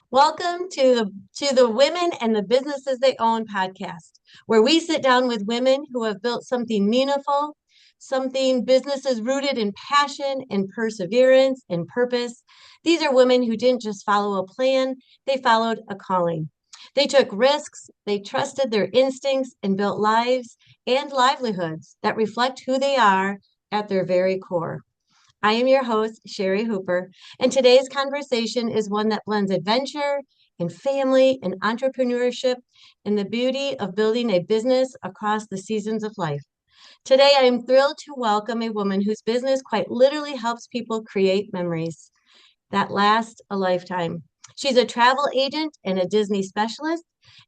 Welcome to the Women and the Businesses They Own podcast, where we sit down with women who have built something meaningful, something businesses rooted in passion and perseverance and purpose. These are women who didn't just follow a plan, they followed a calling. They took risks, they trusted their instincts, and built lives and livelihoods that reflect who they are at their very core. I am your host, Shari Hooper, and today's conversation is one that blends adventure and family and entrepreneurship and the beauty of building a business across the seasons of life. Today, I am thrilled to welcome a woman whose business quite literally helps people create memories that last a lifetime. She's a travel agent and a Disney specialist,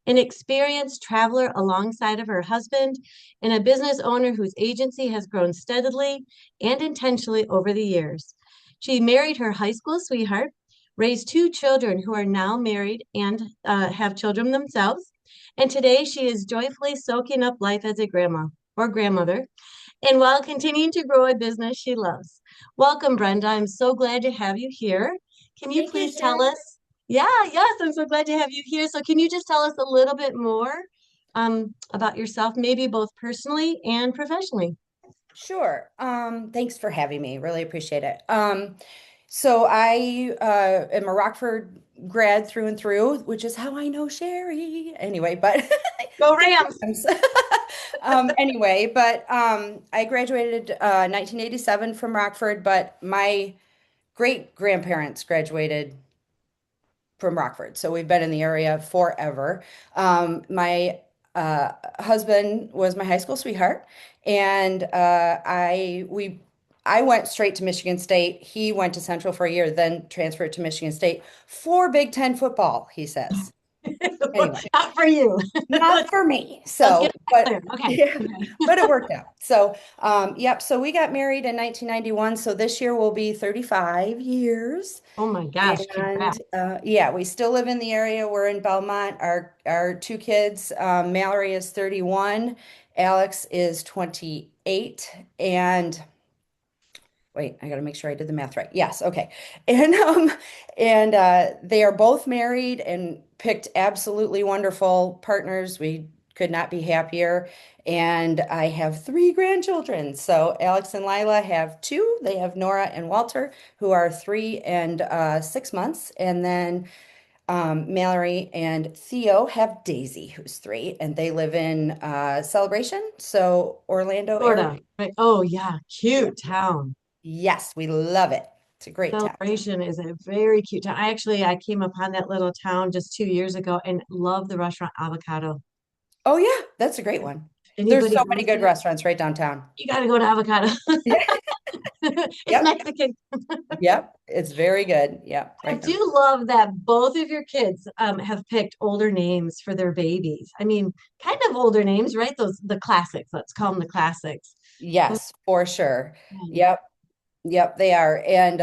an experienced traveler alongside of her husband, and a business owner whose agency has grown steadily and intentionally over the years. She married her high school sweetheart, raised two children who are now married and have children themselves, and today she is joyfully soaking up life as a grandma or grandmother, and while continuing to grow a business she loves. Welcome, Brenda. I'm so glad to have you here. Can you Thank you, please tell Sherry. us? Yeah, yes, I'm so glad to have you here. So, can you just tell us a little bit more about yourself, maybe both personally and professionally? Sure. Thanks for having me. Really appreciate it. So I am a Rockford grad through and through, which is how I know Sherry. Anyway, but Go go Rams! Rams. I graduated 1987 from Rockford, but my great grandparents graduated from Rockford. So we've been in the area forever. My husband was my high school sweetheart, and I went straight to Michigan State. He went to Central for a year, then transferred to Michigan State for Big Ten football, he says. Anyway. Not for you. Not for me. Let's get So, that but clear. Okay. yeah, Okay. but it worked out. So, yep. So we got married in 1991. So this year will be 35 years. Oh my gosh, And congrats. yeah, we still live in the area. We're in Belmont. Our two kids, Mallory is 31, Alex is 28, and wait, I got to make sure I did the math right. Yes, okay. And they are both married and picked absolutely wonderful partners. We could not be happier. And I have three grandchildren. So Alex and Lila have two. They have Nora and Walter, who are 3 and 6 months. And then Mallory and Theo have Daisy, who's 3, and they live in Celebration, so Orlando area. Florida. Right. Oh yeah, cute town. Yes, we love it. It's a great town. Celebration is a very cute town. I came upon that little town just 2 years ago and love the restaurant Avocado. Oh yeah, that's a great one. There's Anybody so many goes good there, restaurants right downtown. you got to go to Avocado. Yeah. It's Yep. Mexican. Yep. It's very good. Yep. I Right down. do love that both of your kids have picked older names for their babies. I mean, kind of older names, right? Those the classics. Let's call them the classics. Those- Yes, for sure. Yep. Yep, they are. And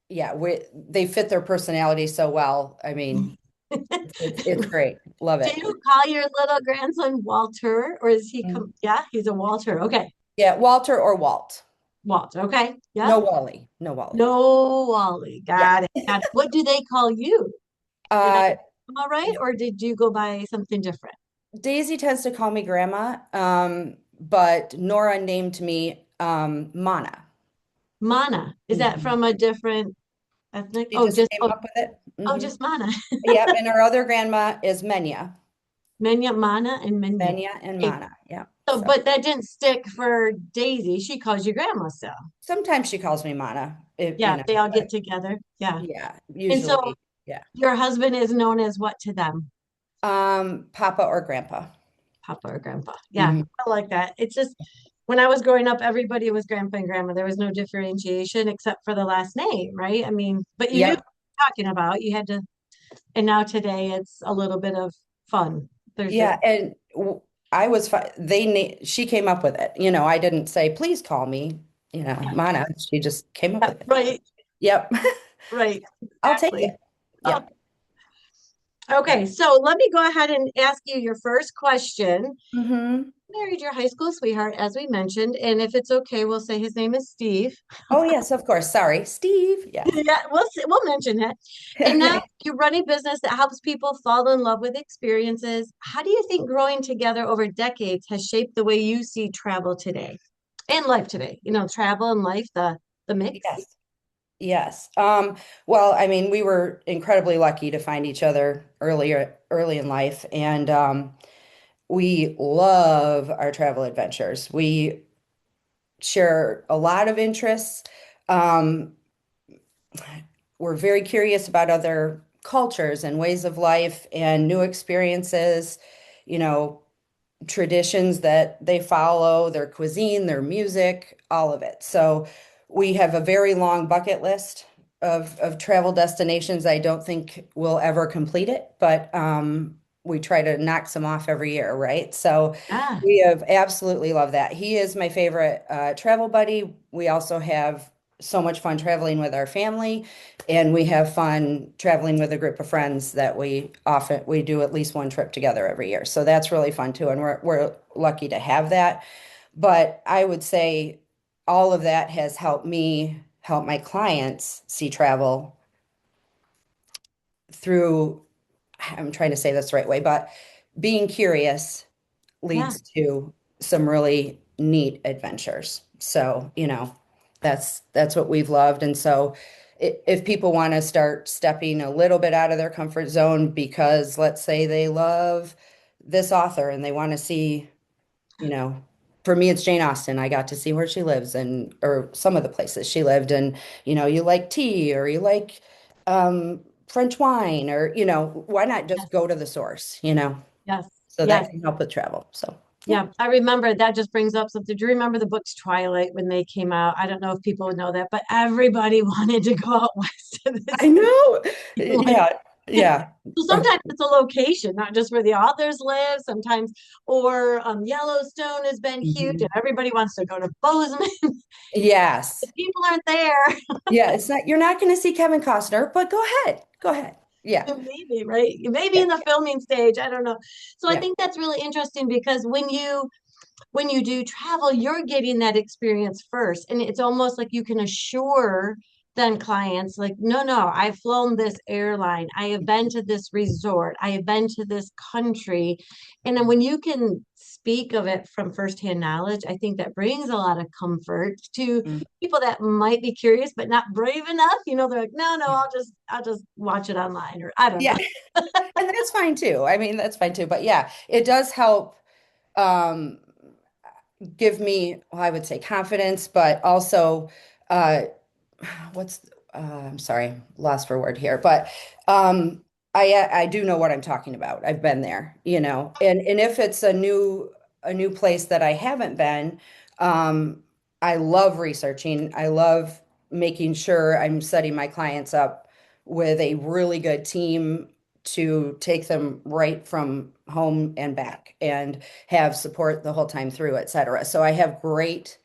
yeah, they fit their personality so well. I mean, it's great. Love Do it. you call your little grandson Walter, or is he Mm. Yeah, he's a Walter. Okay, Yeah, Walter or Walt. Walter. Okay, No yep. Wally. No Wally. No, Wally. Yeah. Got it. Got it. What do they call you? Did I Uh, am I right, or did you go by something different? Daisy tends to call me grandma, but Nora named me Mana. Mana. Is that Mhm. from a different ethnic? She just came Oh, up with it. oh, Hmm. just Mana. Yep, and our other grandma is Menya. Menya, Mana, and Menya. Menya and Okay. Mana. Yeah. So, So but that didn't stick for Daisy. She calls you grandma still. sometimes she calls me Mana, if Yeah, they all get but together. Yeah. yeah, And so usually, yeah. your husband is known as what to them? Papa or grandpa. Papa or grandpa. Yeah, Hmm. I like that. It's just when I was growing up, everybody was grandpa and grandma. There was no differentiation except for the last name, right? I mean, but you knew what Yep. you were talking about. You had to, and now today it's a little bit of fun. There's Yeah, and I was fi she came up with it. I didn't say, please call me, Mana. She just came up yeah, with it. So, right, yep. right, I'll take exactly. it. Oh, Yep. Okay, so let me go ahead and ask you your first question. Hmm. Married your high school sweetheart, as we mentioned, and if it's okay, we'll say his name is Steve. Oh, yes, of course. Sorry, Steve. Yes. Yeah, we'll mention it. And now Okay. you run a business that helps people fall in love with experiences. How do you think growing together over decades has shaped the way you see travel today and life today? Travel and life, the mix. Yes. Yes. Well, I mean, we were incredibly lucky to find each other early in life, and we love our travel adventures. We share a lot of interests. Um, we're very curious about other cultures and ways of life and new experiences, you know, traditions that they follow, their cuisine, their music, all of it. So we have a very long bucket list of travel destinations. I don't think we'll ever complete it, but we try to knock some off every year, right? So Ah, we have absolutely loved that. He is my favorite travel buddy. We also have so much fun traveling with our family, and we have fun traveling with a group of friends that we do at least one trip together every year. So that's really fun too, and we're lucky to have that. But I would say all of that has helped me help my clients see travel through, I'm trying to say this the right way, but being curious yeah. leads to some really neat adventures. So, that's what we've loved. And so if people want to start stepping a little bit out of their comfort zone because let's say they love this author and they want to see, you know, for me it's Jane Austen. I got to see where she lives and or some of the places she lived and you like tea or you like French wine or why not just Yes, go to the source, yes, so that yes. can help with travel. So, yeah. Yeah, I remember that just brings up something. Do you remember the books Twilight when they came out? I don't know if people would know that, but everybody wanted to go out west to I this. know. Like, Yeah. Yeah. so sometimes it's a location, not just where the authors live. Sometimes, or Yellowstone has been huge, and Mhm. everybody wants to go to Bozeman. The Yes. people aren't there. Yeah, you're not going to see Kevin Costner, but go ahead. Go ahead. Yeah. Maybe, right? Maybe Yeah. in the filming stage. I don't know. So I Yeah. think that's really interesting because when you do travel, you're getting that experience first. And it's almost like you can assure then clients, like, no, no, I've flown this airline. I have been to this resort. I have been to this country. And then when you can speak of it from firsthand knowledge, I think that brings a lot of comfort to Mm. people that might be curious but not brave enough. They're like, no, no, I'll just watch it online or I don't Yeah. know. And that's fine too. I mean, that's fine too. But yeah, it does help um give me, well, I would say confidence, but also uh what's I'm sorry, lost for word here, but um I do know what I'm talking about. I've been there, and if it's a new place that I haven't been, I love researching. I love making sure I'm setting my clients up with a really good team to take them right from home and back and have support the whole time through, et cetera. So I have great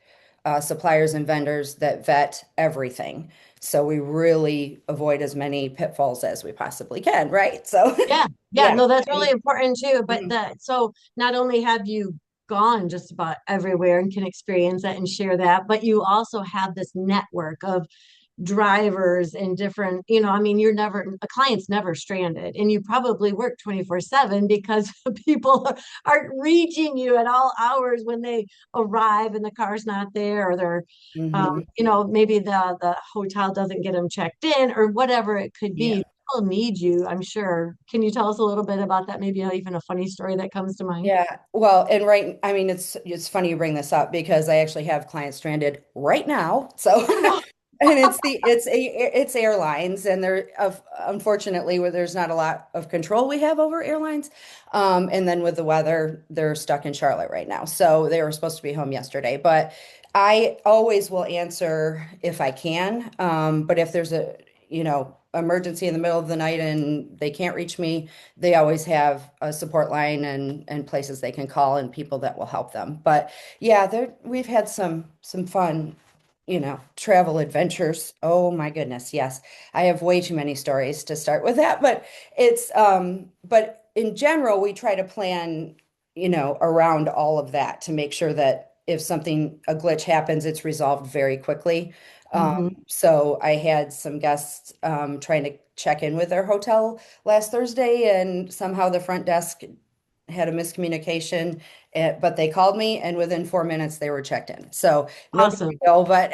suppliers and vendors that vet everything. So we really avoid as many pitfalls as we possibly can, right? So, Yeah, yeah, yeah. no, that's really important too. But Mhm. so not only have you gone just about everywhere and can experience that and share that, but you also have this network of drivers and different, I mean, a client's never stranded and you probably work 24/7 because people are reaching you at all hours when they arrive and the car's not there or they're, Mhm. maybe the hotel doesn't get them checked in or whatever it could be. Yeah. People need you, I'm sure. Can you tell us a little bit about that? Maybe even a funny story that comes to mind. Yeah. Well, and right, I mean, it's funny you bring this up because I actually have clients stranded right now. So, Oh no. and it's airlines, and there of unfortunately where there's not a lot of control we have over airlines. And then with the weather, they're stuck in Charlotte right now. So they were supposed to be home yesterday, but I always will answer if I can. But if there's a, emergency in the middle of the night and they can't reach me, they always have a support line and places they can call and people that will help them. But yeah, we've had some fun travel adventures. Oh my goodness, yes. I have way too many stories to start with that, but but in general, we try to plan, around all of that to make sure that if a glitch happens, it's resolved very quickly. Hmm. So I had some guests trying to check in with their hotel last Thursday, and somehow the front desk had a miscommunication, but they called me, and within 4 minutes they were checked in. So no big Awesome. deal, but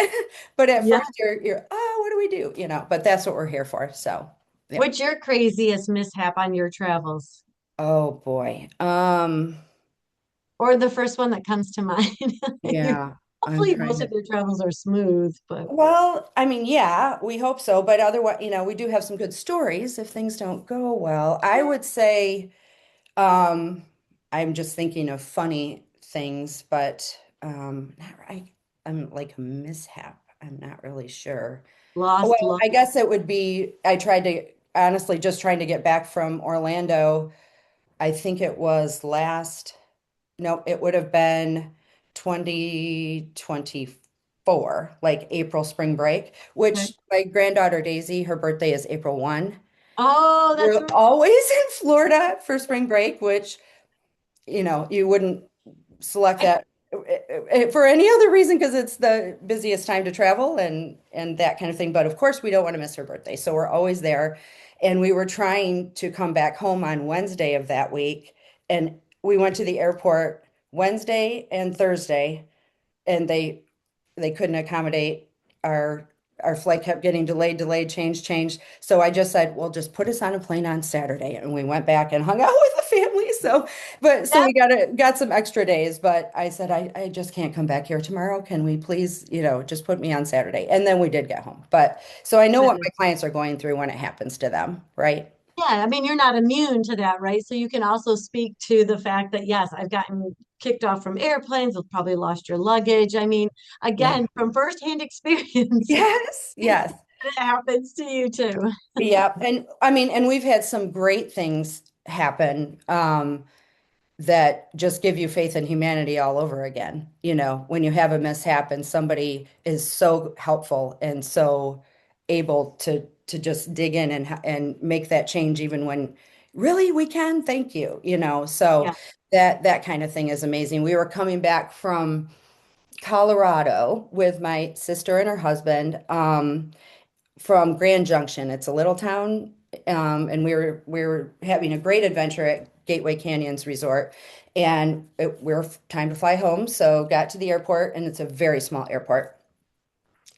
but at Yeah. first you're what do we do? But that's what we're here for. So yeah. What's your craziest mishap on your travels? Oh boy. Or the first one that comes to mind? Yeah, I'm Hopefully, trying most of to. your travels are smooth, but Well, I mean, yeah, we hope so, but otherwise, we do have some good stories if things don't go well. I would say, um, I'm just thinking of funny things, but I'm like a mishap. I'm not really sure. Well, lost I love. guess it would be, I tried to, honestly, just trying to get back from Orlando. I think it was no, it would have been 2024, like April spring break, Okay. which my granddaughter Daisy, her birthday is April 1. Oh, that's We're right. always in Florida for spring break, which, you wouldn't select that for any other reason because it's the busiest time to travel and that kind of thing. But of course, we don't want to miss her birthday, so we're always there. And we were trying to come back home on Wednesday of that week, and we went to the airport Wednesday and Thursday, and they couldn't accommodate our our flight kept getting delayed, changed. So I just said, well, just put us on a plane on Saturday. And we went back and hung out with the family. So That we got some extra days, but I said, I just can't come back here tomorrow. Can we please, just put me on Saturday? And then we did get home. But so I know what my clients are going through when it happens to them, right? yeah, I mean, you're not immune to that, right? So you can also speak to the fact that, yes, I've gotten kicked off from airplanes, I've probably lost your luggage. I mean, Yeah. again, from firsthand experience, Yes, it yes. happens to you too. Yeah. And I mean, and we've had some great things happen. That just give you faith in humanity all over again. When you have a mishap and somebody is so helpful and so able to just dig in and make that change even when really we can, thank you. So Yeah. that kind of thing is amazing. We were coming back from Colorado with my sister and her husband. From Grand Junction. It's a little town, and we were having a great adventure at Gateway Canyons Resort, and we were time to fly home, so got to the airport, and it's a very small airport,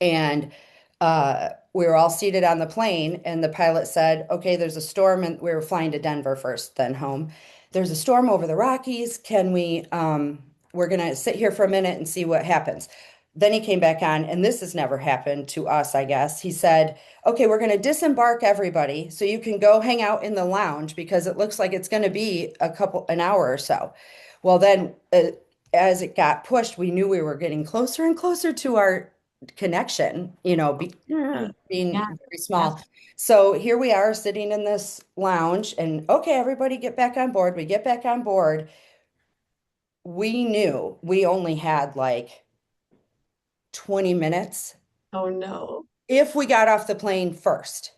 and we were all seated on the plane, and the pilot said, "Okay, there's a storm," and we were flying to Denver first, then home. There's a storm over the Rockies. Can we? We're gonna sit here for a minute and see what happens. Then he came back on, and this has never happened to us, I guess. He said, "Okay, we're gonna disembark everybody so you can go hang out in the lounge because it looks like it's gonna be an hour or so." Well, then, as it got pushed, we knew we were getting closer and closer to our connection, Yeah. being Yeah. very Yes. small. So here we are sitting in this lounge, and okay, everybody get back on board. We get back on board. We knew we only had like 20 minutes Oh no. if we got off the plane first.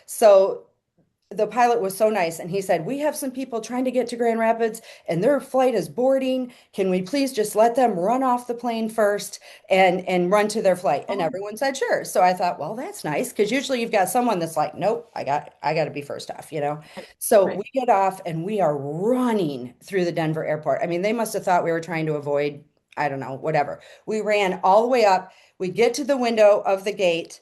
So the pilot was so nice and he said, "We have some people trying to get to Grand Rapids and their flight is boarding. Can we please just let them run off the plane first and run to their flight?" And Oh, everyone said, "Sure." So I thought, well, that's nice because usually you've got someone that's like, "Nope, I got to be first off." right. So Right. we get off and we are running through the Denver airport. I mean, they must have thought we were trying to avoid, I don't know, whatever. We ran all the way up. We get to the window of the gate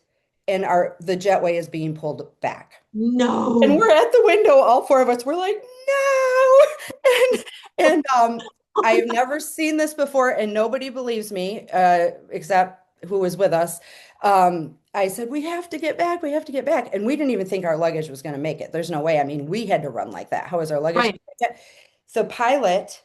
and the jetway is being pulled back. And No. we're at the window, all four of us. We're like, no. And I have never seen this before, and nobody believes me, except who was with us. I said, we have to get back. We have to get back. And we didn't even think our luggage was going to make it. There's no way. I mean, we had to run like that. How was our luggage Right. gonna make it? The pilot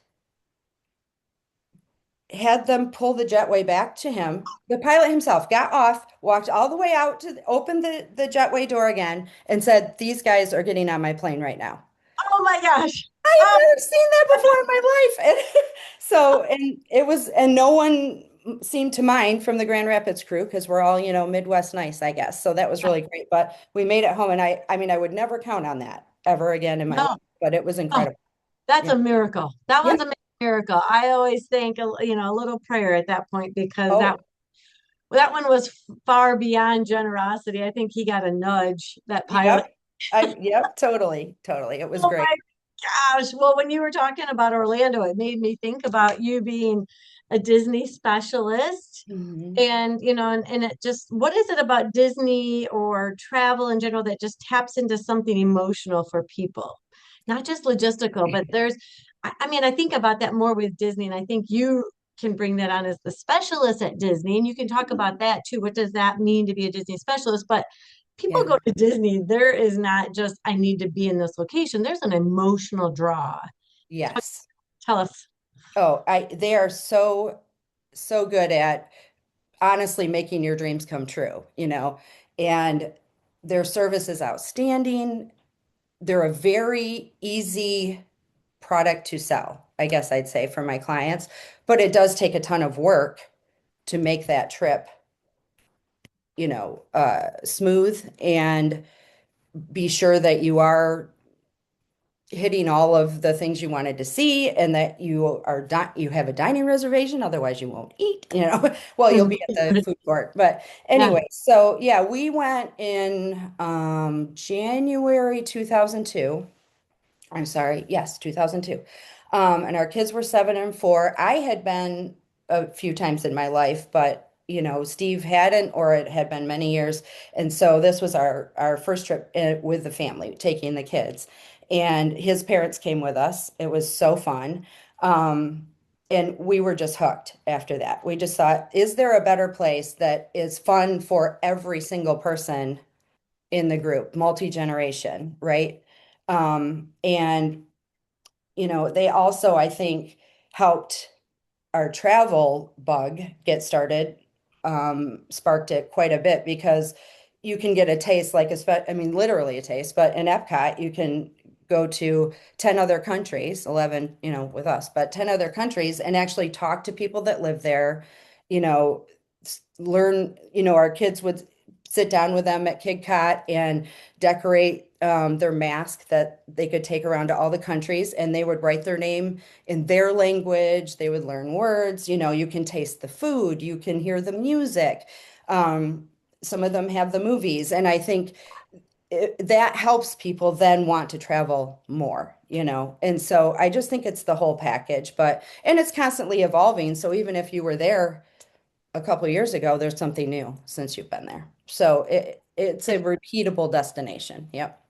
had them pull the jetway back to him. The pilot himself got off, walked all the way out opened the jetway door again, and said, "These guys are getting on my plane right now." Oh my gosh. I Oh, have never seen that before in my life. And so, and it was, and no one seemed to mind from the Grand Rapids crew because we're all, Midwest nice, I guess. So that was really great. But we made it home, and I mean, I would never count on that ever again in my life, No, but it was oh, incredible. that's Yeah. a miracle. That Yeah. one's a miracle. I always think, a little prayer at that point because Oh, that one was far beyond generosity. I think he got a nudge, that pilot. yep. Yep, totally, totally. It was Oh great. my gosh. Well, when you were talking about Orlando, it made me think about you being a Disney specialist. Mhm. And it just, what is it about Disney or travel in general that just taps into something emotional for people? Not just logistical, but I mean, I think about that more with Disney, and I think you can bring that on as the specialist at Disney, and you can talk about that too. What does that mean to be a Disney specialist? But people Yeah. go to Disney, there is not just, I need to be in this location. There's an emotional draw. Yes. Tell us. Oh, they are so good at honestly making your dreams come true. And their service is outstanding. They're a very easy product to sell, I guess I'd say for my clients, but it does take a ton of work to make that trip, smooth and be sure that you are hitting all of the things you wanted to see and that you have a dining reservation, otherwise you won't eat. Well, you'll be at the food court, but Yeah. anyway, so yeah, we went in January 2002. I'm sorry, yes, 2002. And our kids were 7 and 4. I had been a few times in my life, but Steve hadn't, or it had been many years. And so this was our first trip with the family, taking the kids. And his parents came with us. It was so fun. And we were just hooked after that. We just thought, is there a better place that is fun for every single person in the group, multi-generation, right? And they also, I think, helped our travel bug get started, sparked it quite a bit because you can get a taste like I mean, literally a taste, but in Epcot, you can go to 10 other countries, 11, with us, but 10 other countries and actually talk to people that live there, you know, learn, our kids would sit down with them at KidCot and decorate their mask that they could take around to all the countries, and they would write their name in their language. They would learn words. You can taste the food, you can hear the music. Some of them have the movies, and I think that helps people then want to travel more. And so I just think it's the whole package, and it's constantly evolving. So even if you were there a couple of years ago, there's something new since you've been there. So it's a repeatable destination. Yep.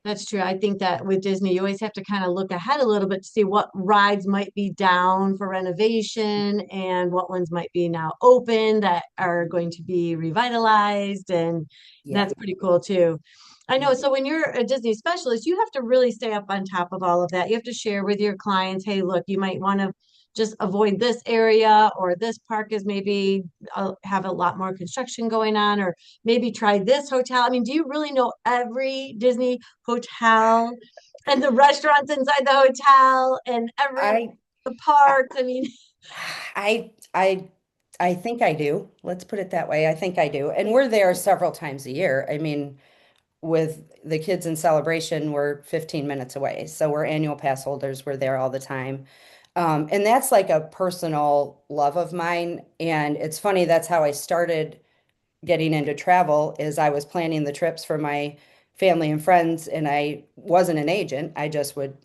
That's true. I think that with Disney, you always have to kind of look ahead a little bit to see what rides might be down for renovation and what ones might be now open that are going to be revitalized. And Yeah. that's pretty cool too. I know. Yeah. So when you're a Disney specialist, you have to really stay up on top of all of that. You have to share with your clients, hey, look, you might want to just avoid this area, or this park is maybe have a lot more construction going on, or maybe try this hotel. I mean, do you really know every Disney hotel and the restaurants inside the hotel and every I the parks? I mean, I I I think I do. Let's put it that way. I think I do. And we're there several times a year. I mean, with the kids in celebration, we're 15 minutes away. So we're annual pass holders. We're there all the time. And that's like a personal love of mine. And it's funny, that's how I started getting into travel is I was planning the trips for my family and friends, and I wasn't an agent. I just would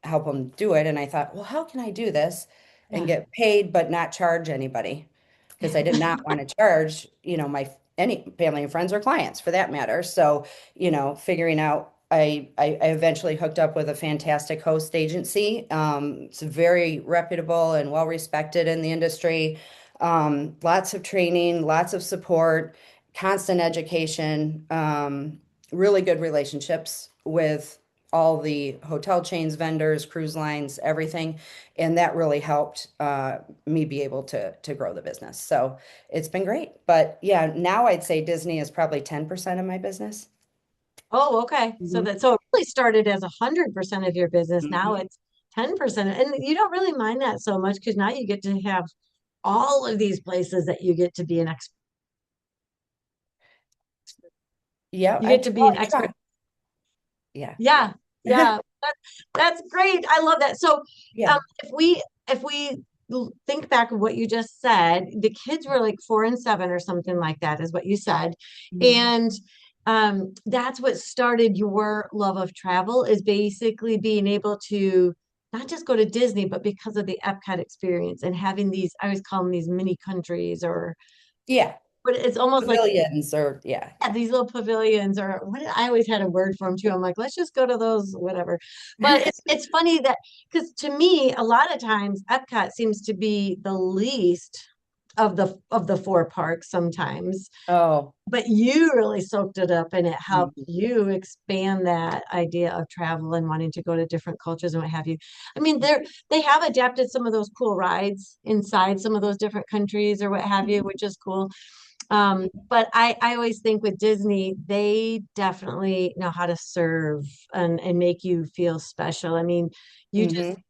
help them do it. And I thought, well, how can I do this and yeah. get paid but not charge anybody? Because I did not want to charge, my any family and friends or clients for that matter. So, figuring out I eventually hooked up with a fantastic host agency. It's very reputable and well respected in the industry. Lots of training, lots of support, constant education, really good relationships with all the hotel chains, vendors, cruise lines, everything. And that really helped me be able to grow the business. So it's been great. But yeah, now I'd say Disney is probably 10% of my business. Oh, okay. So Mhm. that so it really started as 100% of your business. Now Mhm. it's 10%. And you don't really mind that so much because now you get to have all of these places that you get to be an expert. Yeah, You get to be well, an I try. expert. Yeah. Yeah, yeah. That's great. I love that. So, Yeah. if we think back of what you just said, the kids were like 4 and 7 or something like that, is what you said. Mhm. And that's what started your love of travel, is basically being able to not just go to Disney, but because of the Epcot experience and having these, I always call them these mini countries, or Yeah. but it's almost like, Pavilions or yeah, yeah, yeah. these little pavilions, or what, I always had a word for them too. I'm like, let's just go to those, whatever. But it's funny that, because to me, a lot of times Epcot seems to be the least of the four parks sometimes. Oh. But you really soaked it up, and it helped Mhm. you expand that idea of travel and wanting to go to different cultures and what have you. I mean, they have adapted some of those cool rides inside some of those different countries or what have you, which is cool. But I always think with Disney, they definitely know how to serve and make you feel special. I mean, you just Mhm.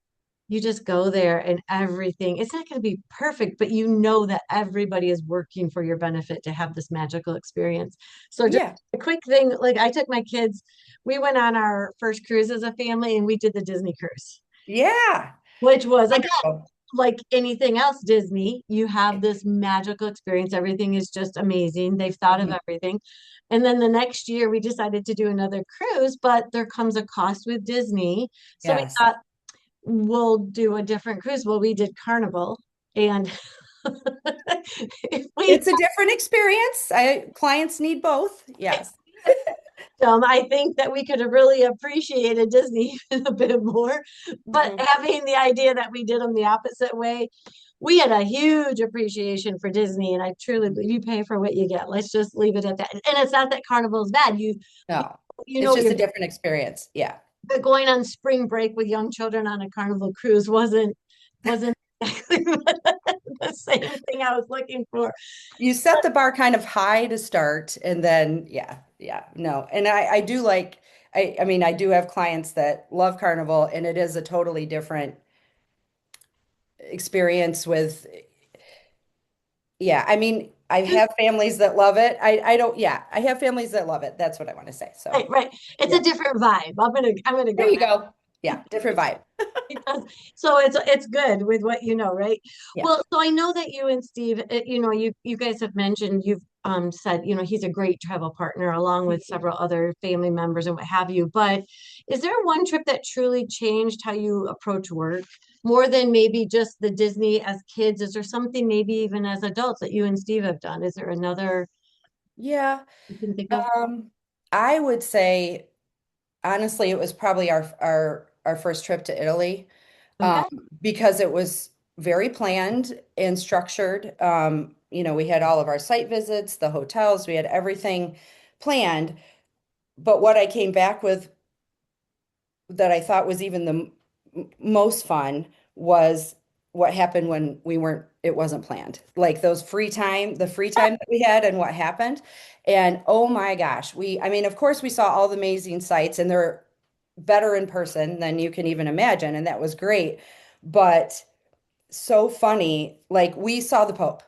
you just go there and everything, it's not going to be perfect, but you know that everybody is working for your benefit to have this magical experience. So just Yeah. a quick thing, like I took my kids, we went on our first cruise as a family and we did the Disney cruise, Yeah. which was again Wonderful. like anything else Disney, you have this magical experience. Everything is just amazing. They've thought of Mhm. everything. And then the next year we decided to do another cruise, but there comes a cost with Disney. So we Yes. thought we'll do a different cruise. Well, we did Carnival, and if we It's a different experience. Clients need both. Yes. I think that we could have really appreciated Disney a bit more. But Mhm. having the idea that we did them the opposite way, we had a huge appreciation for Disney. And I truly believe you pay for what you get. Let's just leave it at that. And it's not that Carnival is bad. You, No, you it's know, just you're a different experience. Yeah. but going on spring break with young children on a Carnival cruise wasn't exactly the same thing I was looking for. You set the bar kind of high to start, and then yeah, yeah, no. And I do like I mean I do have clients that love Carnival, and it is a totally different experience with yeah, I mean I Just have families that love it. I don't yeah, I have families that love it. That's what I want to say. So right, right. It's yeah. a different vibe. I'm gonna There go you there. go. Yeah, different vibe. Because so it's good with what you know, right? Yeah. Well, so I know that you and Steve, you guys have mentioned, you've said, he's a great travel partner along with several other family members and what have you. But is there one trip that truly changed how you approach work more than maybe just the Disney as kids? Is there something maybe even as adults that you and Steve have done? Is there another Yeah. you can think of? I would say honestly, it was probably our first trip to Italy, um, Okay. because it was very planned and structured. We had all of our site visits, the hotels, we had everything planned. But what I came back with that I thought was even the most fun was what happened when it wasn't planned. Like the free time that we had and what happened. And oh my gosh, I mean, of course, we saw all the amazing sights and they're better in person than you can even imagine. And that was great. But so funny, like we saw the Pope.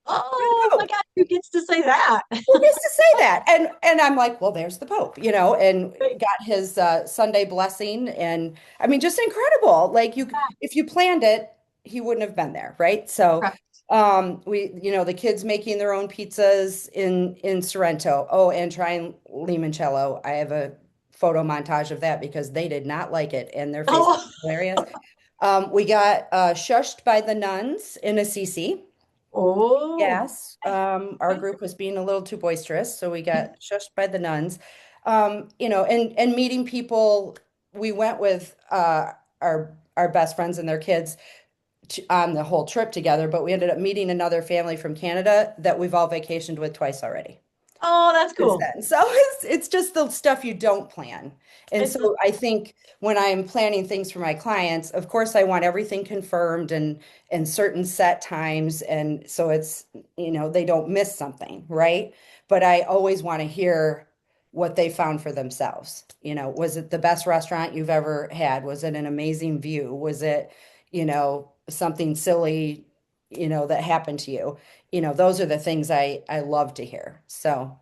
The Oh my Pope. God, who gets to say that? Who gets to say that? And I'm like, well, there's the Pope, and got his Sunday blessing, and I mean, just incredible. Like if you planned it, he wouldn't have been there, right? So, Right. the kids making their own pizzas in Sorrento. Oh, and trying limoncello. I have a photo montage of that because they did not like it, and their faces Oh, were hilarious. We got shushed by the nuns in Assisi. oh. Yes, our group was being a little too boisterous, so we got shushed by the nuns. And meeting people. We went with our best friends and their kids on the whole trip together, but we ended up meeting another family from Canada that we've all vacationed with twice already Oh, that's since cool. then. So it's just the stuff you don't plan. And It's just, so I think when I'm planning things for my clients, of course I want everything confirmed and certain set times and so they don't miss something, right? But I always want to hear what they found for themselves. Was it the best restaurant you've ever had? Was it an amazing view? Was it, something silly, that happened to you. Those are the things I love to hear. So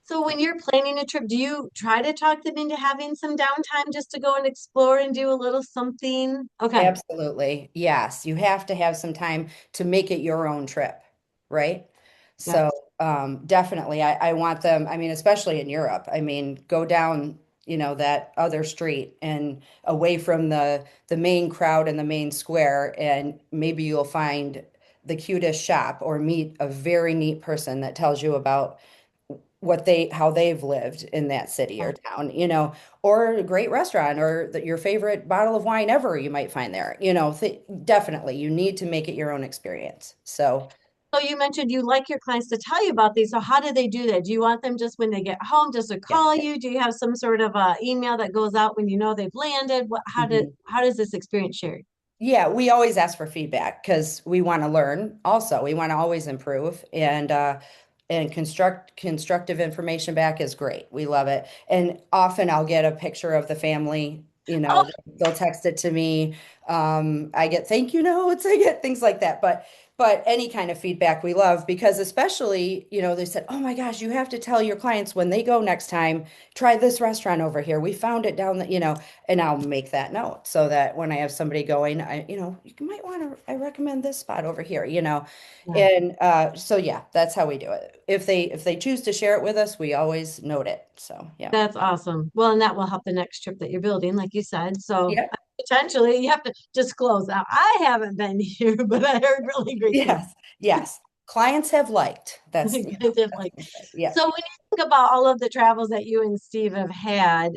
So when you're planning a trip, do you try to talk them into having some downtime just to go and explore and do a little something? Okay. absolutely. Yes, you have to have some time to make it your own trip, right? So, Yes. definitely, I want them, I mean, especially in Europe. I mean, go down, that other street and away from the main crowd and the main square, and maybe you'll find the cutest shop or meet a very neat person that tells you about how they've lived in that city or town, or a great restaurant or your favorite bottle of wine ever you might find there. Definitely you need to make it your own experience. So, So you mentioned you like your clients to tell you about these. So how do they do that? Do you want them just when they get home, just to yeah. call you? Do you have some sort of email that goes out when you know they've landed? Mhm. How does this experience share? Yeah, we always ask for feedback because we want to learn also. We want to always improve and constructive information back is great. We love it. And often I'll get a picture of the family, Oh, they'll text it to me. I get thank you notes, I get things like that. But any kind of feedback we love because especially, they said, "Oh my gosh, you have to tell your clients when they go next time, try this restaurant over here. We found it down and I'll make that note so that when I have somebody going, you might want to, I recommend this spot over here. yeah. And so yeah, that's how we do it. If they choose to share it with us, we always note it. So yeah. That's awesome. Well, and that will help the next trip that you're building, like you said. So Yep. potentially you have to disclose. Now, I haven't been here, but I heard really great things. Yes. Yes. Clients have liked. That's Kind of that's like, what I'm saying. Yeah. so when you think about all of the travels that you and Steve have had,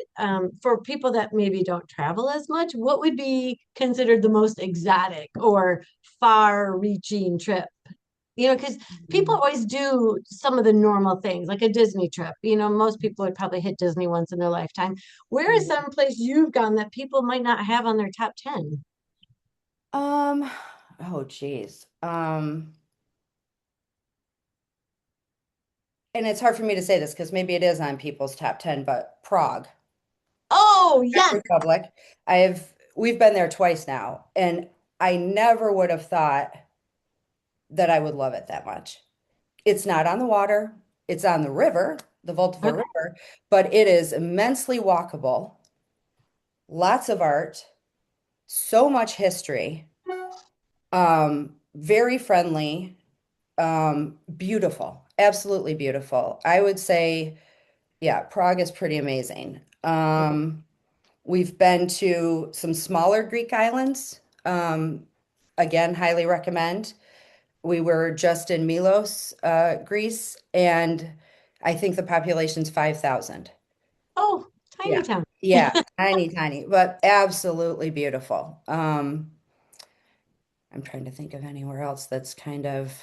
for people that maybe don't travel as much, what would be considered the most exotic or far-reaching trip? Because people Mhm. always do some of the normal things, like a Disney trip. Most people would probably hit Disney once in their lifetime. Where is some place you've gone that people might not have on their top 10? Um, oh geez. And it's hard for me to say this because maybe it is on people's top 10, but Prague, Oh, Czech yes. Republic. We've been there twice now, and I never would have thought that I would love it that much. It's not on the water, it's on the river, the Voltava Okay. River, but it is immensely walkable, lots of art, so much history, very friendly, beautiful, absolutely beautiful. I would say, yeah, Prague is pretty amazing. We've been to some smaller Greek islands. Again, highly recommend. We were just in Milos, Greece, and I think the population's 5,000. Oh, tiny Yeah. town. Yeah, tiny, tiny, but absolutely beautiful. I'm trying to think of anywhere else that's kind of,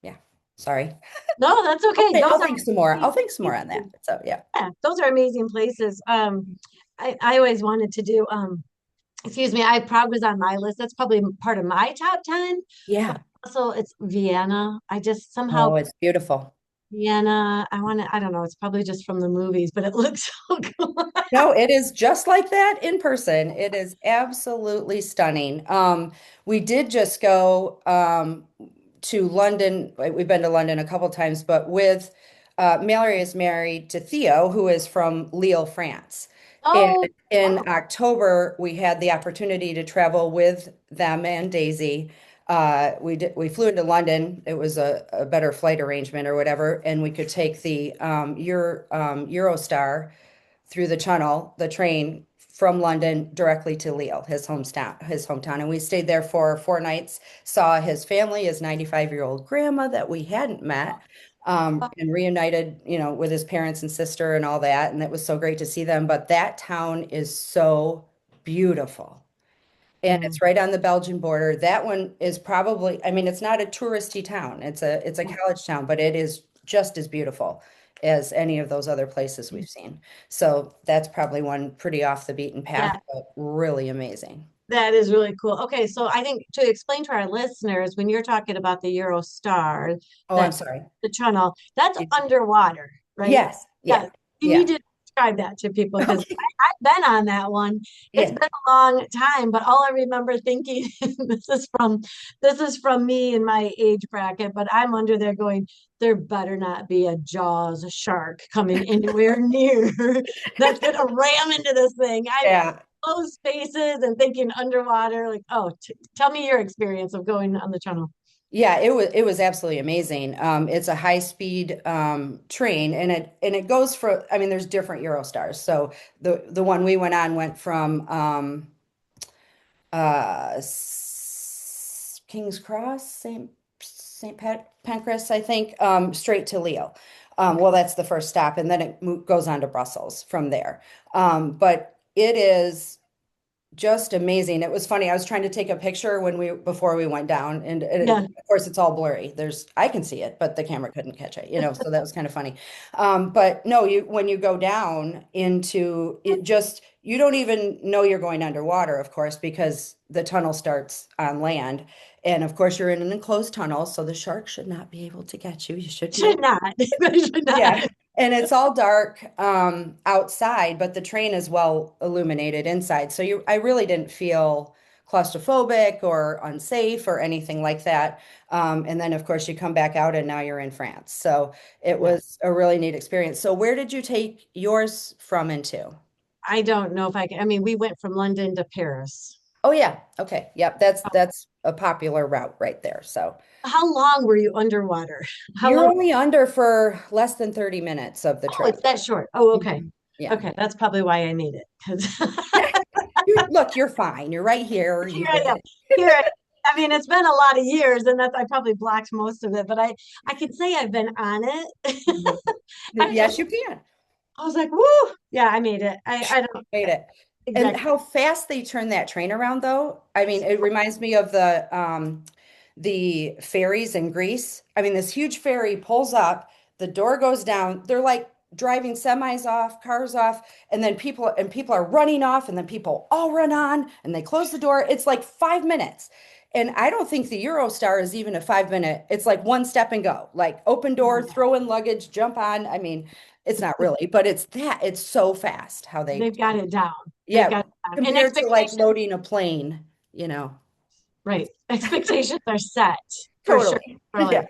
yeah, sorry. No, that's okay. I'll think some more. I'll think some more on that. So yeah. Yeah, those are amazing places. I always wanted to do, excuse me, Prague was on my list. That's probably part of my top 10, but Yeah. also it's Vienna. I just somehow Oh, it's beautiful. Vienna, I don't know, it's probably just from the movies, but it looks so cool. No, it is just like that in person. It is absolutely stunning. We did just go to London. We've been to London a couple times, but with Mallory is married to Theo, who is from Lille, France. And Oh, in wow. October, we had the opportunity to travel with them and Daisy. We flew into London. It was a better flight arrangement or whatever, and we could take the Eurostar through the train from London directly to Lille, his hometown. And we stayed there for 4 nights, saw his family, his 95-year-old grandma that we hadn't met, and reunited, with his parents and sister and all that. And it was so great to see them. But that town is so beautiful. And Yeah. it's right on the Belgian border. That one is probably, I mean, it's not a touristy town. It's a college town, but it is just as beautiful as any of those other places we've seen. So that's probably one pretty off the beaten path, Yeah, but really amazing. that is really cool. Okay, so I think to explain to our listeners, when you're talking about the Eurostar, Oh, I'm that sorry. the tunnel, that's underwater, right? Yes, Yeah. yeah, Can you yeah. just describe that to people because Okay. I've been on that one. It's Yeah. been a long time, but all I remember thinking, this is from me in my age bracket, but I'm under there going, there better not be a Jaws, a shark coming anywhere near that's gonna ram into this thing. I'm Yeah. closed spaces and thinking underwater, like, oh, tell me your experience of going on the tunnel. Yeah, it was absolutely amazing. It's a high speed train, and it goes for. I mean, there's different Eurostars. So the one we went on went from King's Cross, Saint Pancras, I think, straight to Leo. Okay. Well, that's the first stop, and then it goes on to Brussels from there. But it is just amazing. It was funny. I was trying to take a picture when we before we went down, and Yeah. of course it's all blurry. There's I can see it, but the camera couldn't catch it, so that was kind of funny. But no, you when you go down into it, just you don't even know you're going underwater, of course, because the tunnel starts on land, and of course you're in an enclosed tunnel, so the shark should not be able to get you. You should be Should okay. not. Should not. Yeah. And it's all dark outside, but the train is well illuminated inside. So I really didn't feel claustrophobic or unsafe or anything like that. And then, of course, you come back out and now you're in France. So it Yeah. was a really neat experience. So where did you take yours from and to? I don't know if I can. I mean, we went from London to Paris. Oh yeah. Okay. Yep. That's a popular route right there. So How long were you underwater? How you're long? only under for less than 30 minutes of the Oh, trip. it's that short. Oh, okay. Mhm. Yeah. Okay. That's probably why I made it. Because Look, you're fine. You're right here. here You I did am. it. Here I mean, it's been a lot of years, and that's I probably blocked most of it, but I could say I've been on it. Mhm. I Yes, just you can. I was like, woo, yeah, I made it. I don't Made it. And exactly. how fast they turn that train around, though. I mean, it reminds me of the ferries in Greece. I mean, this huge ferry pulls up, the door goes down. They're like driving semis off, cars off, and then people are running off, and then people all run on, and they close the door. It's like 5 minutes. And I don't think the Eurostar is even a 5 minute. It's like one step and go, like open door, throw in luggage, jump on. I mean, it's not really, but it's so fast how they, They've got it down. They've yeah, got it down. And compared to like expectations, loading a plane, you know. right. Expectations are set for sure. Totally. We're like, Yeah.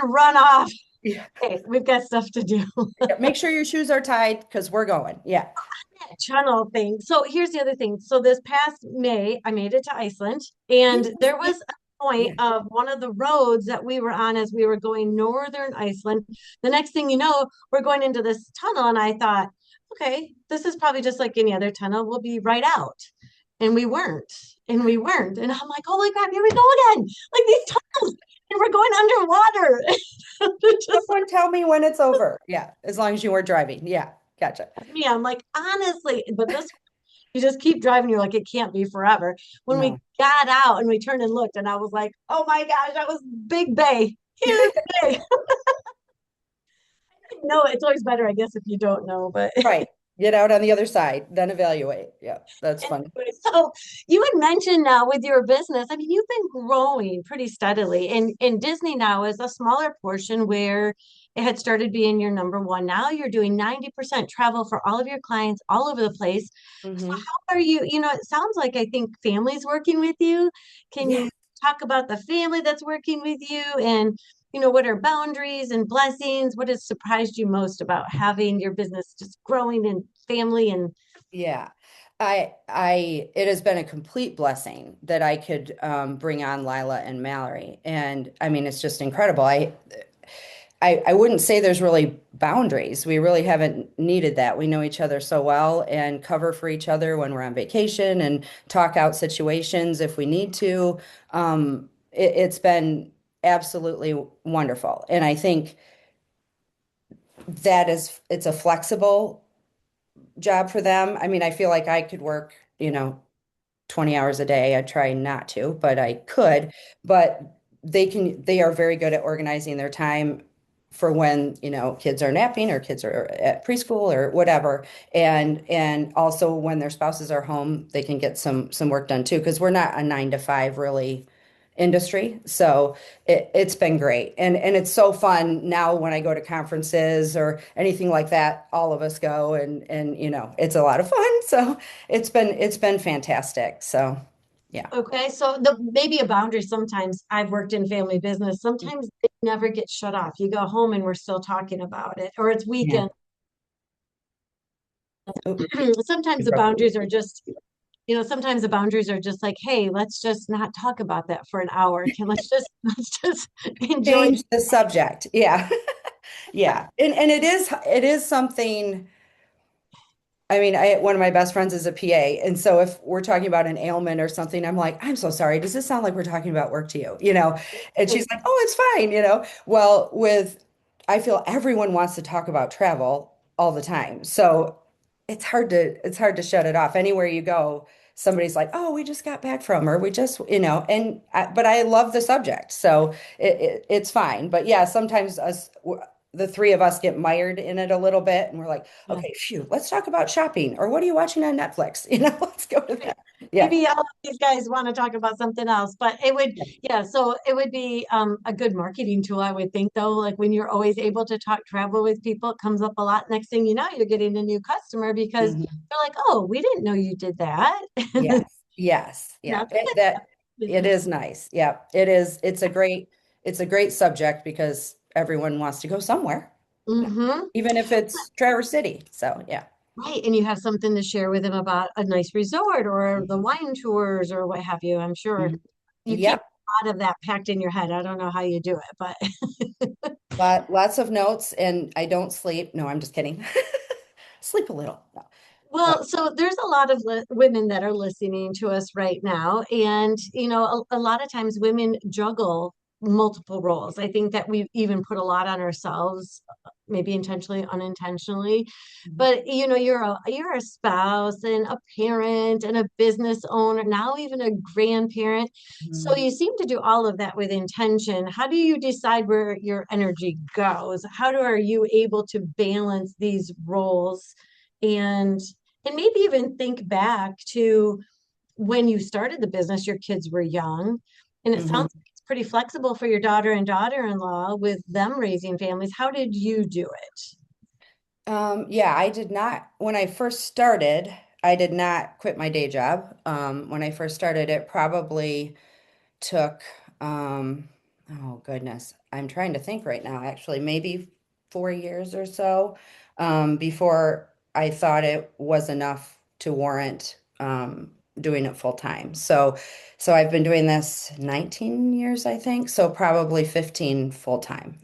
run off. Yeah. Okay, we've got stuff to do. Yeah. Make sure your shoes are tied because we're going. Yeah. Channel thing. So here's the other thing. So this past May, I made it to Iceland, and there Yeah. was a point Yeah. of one of the roads that we were on as we were going northern Iceland. The next thing you know, we're going into this tunnel, and I thought, okay, this is probably just like any other tunnel. We'll be right out. And we weren't. And we weren't. And I'm like, holy crap, here we go again. Like these tunnels. And we're going underwater. Just Someone tell me when it's over. Yeah. As long as you were driving. Yeah. Gotcha. like me. I'm like, honestly, but this you just keep driving. You're like, it can't be forever. When we No. got out and we turned and looked, and I was like, oh my gosh, that was Big Bay. Huge Bay. No, it's always better, I guess, if you don't know. But Right. Get out on the other side, then evaluate. Yeah. That's fun. anyway, so you had mentioned now with your business, I mean, you've been growing pretty steadily. And Disney now is a smaller portion where it had started being your number one. Now you're doing 90% travel for all of your clients all over the place. So Hmm. how are you? It sounds like I think family's working with you. Can Yeah. you talk about the family that's working with you and what are boundaries and blessings? What has surprised you most about having your business just growing and family and Yeah. It has been a complete blessing that I could bring on Lila and Mallory. And I mean, it's just incredible. I wouldn't say there's really boundaries. We really haven't needed that. We know each other so well and cover for each other when we're on vacation and talk out situations if we need to. It's been absolutely wonderful. And I think it's a flexible job for them. I mean, I feel like I could work, 20 hours a day. I try not to, but I could. But they are very good at organizing their time for when, kids are napping or kids are at preschool or whatever. And also when their spouses are home, they can get some work done too, because we're not a 9 to 5 really industry. So it's been great. And it's so fun now when I go to conferences or anything like that, all of us go and it's a lot of fun. So it's been fantastic. So yeah. Okay, so the maybe a boundary sometimes I've worked in family business. Sometimes it never gets shut off. You go home and we're still talking about it, or it's Yeah. weekend. Oh, Sometimes you the broke up. boundaries are just, sometimes the boundaries are just like, hey, let's just not talk about that for an hour. Can let's just enjoy. Change the subject. Yeah. Yeah. And it is something. I mean, one of my best friends is a PA, and so if we're talking about an ailment or something, I'm like, I'm so sorry. Does this sound like we're talking about work to you? And she's like, oh, it's fine. Well, I feel everyone wants to talk about travel all the time, so it's hard to shut it off. Anywhere you go, somebody's like, oh, we just got back from, or we just, but I love the subject, so it's fine. But yeah, sometimes the three of us get mired in it a little bit, and we're like, Yeah. okay, phew, let's talk about shopping or what are you watching on Netflix? Let's go to that. Yeah. Maybe all of these guys want to talk about something else, but yeah, so it would be a good marketing tool, I would think, though. Like when you're always able to talk travel with people, it comes up a lot. Next thing you know, you're getting a new customer because Mhm. they're like, oh, we didn't know you did that. Yes. Yes. Yeah. Not It business. is nice. Yeah. It is. It's a great subject because everyone wants to go somewhere, Mm-hmm. even if it's Traverse City. So yeah. Right. And you have something to share with them about a nice resort or the Mhm. wine tours or what have you. I'm sure Mhm. you keep Yep. a lot of that packed in your head. I don't know how you do it, but Lots of notes, and I don't sleep. No, I'm just kidding. Sleep a little. No. Uh, well, so there's a lot of women that are listening to us right now. And, a lot of times women juggle multiple roles. I think that we've even put a lot on ourselves, maybe intentionally, unintentionally. mhm. But, you're a spouse and a parent and a business owner, now even a grandparent. So Mhm. you seem to do all of that with intention. How do you decide where your energy goes? Are you able to balance these roles? And and maybe even think back to when you started the business, your kids were young. And it sounds Mhm. like it's pretty flexible for your daughter and daughter-in-law with them raising families. How did you do it? Yeah, I did not, when I first started, I did not quit my day job. When I first started, it probably took, oh goodness, I'm trying to think right now, actually, maybe 4 years or so, before I thought it was enough to warrant, doing it full time. So I've been doing this 19 years, I think, so probably 15 full time.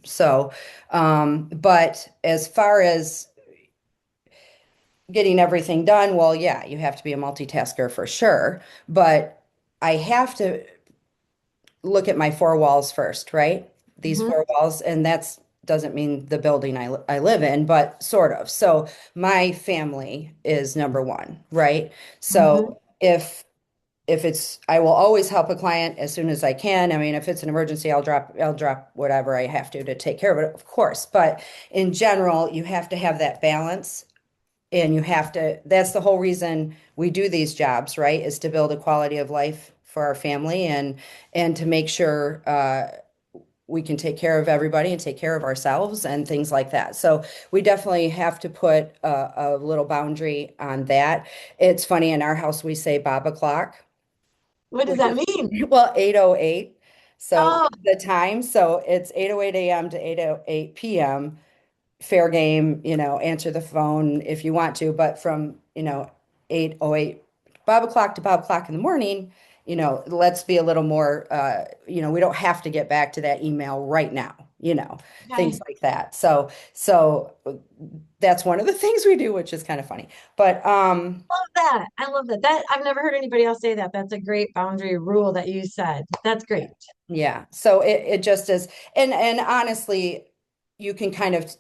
But as far as getting everything done, well, yeah, you have to be a multitasker for sure, but I have to look at my four walls first, right? These Hmm. four walls, and that's doesn't mean the building I live in, but sort of. So my family is number one, right? Hmm. So if it's I will always help a client as soon as I can. I mean, if it's an emergency, I'll drop whatever I have to take care of it, of course. But in general, you have to have that balance and that's the whole reason we do these jobs, right? Is to build a quality of life for our family and to make sure we can take care of everybody and take care of ourselves and things like that. So we definitely have to put a little boundary on that. It's funny, in our house we say Baba clock, What does which that is mean? well 8:08. So Oh, the time, so it's 8:08 a.m. to 8:08 p.m. Fair game, answer the phone if you want to, but from, 8:08 Bob o'clock to Bob o'clock in the morning, let's be a little more, we don't have to get back to that email right now, things okay. like that. So that's one of the things we do, which is kind of funny. But Love that. I love that. I've never heard anybody else say that. That's a great boundary rule that you said. That's great. yeah, so it just is, and honestly, you can kind of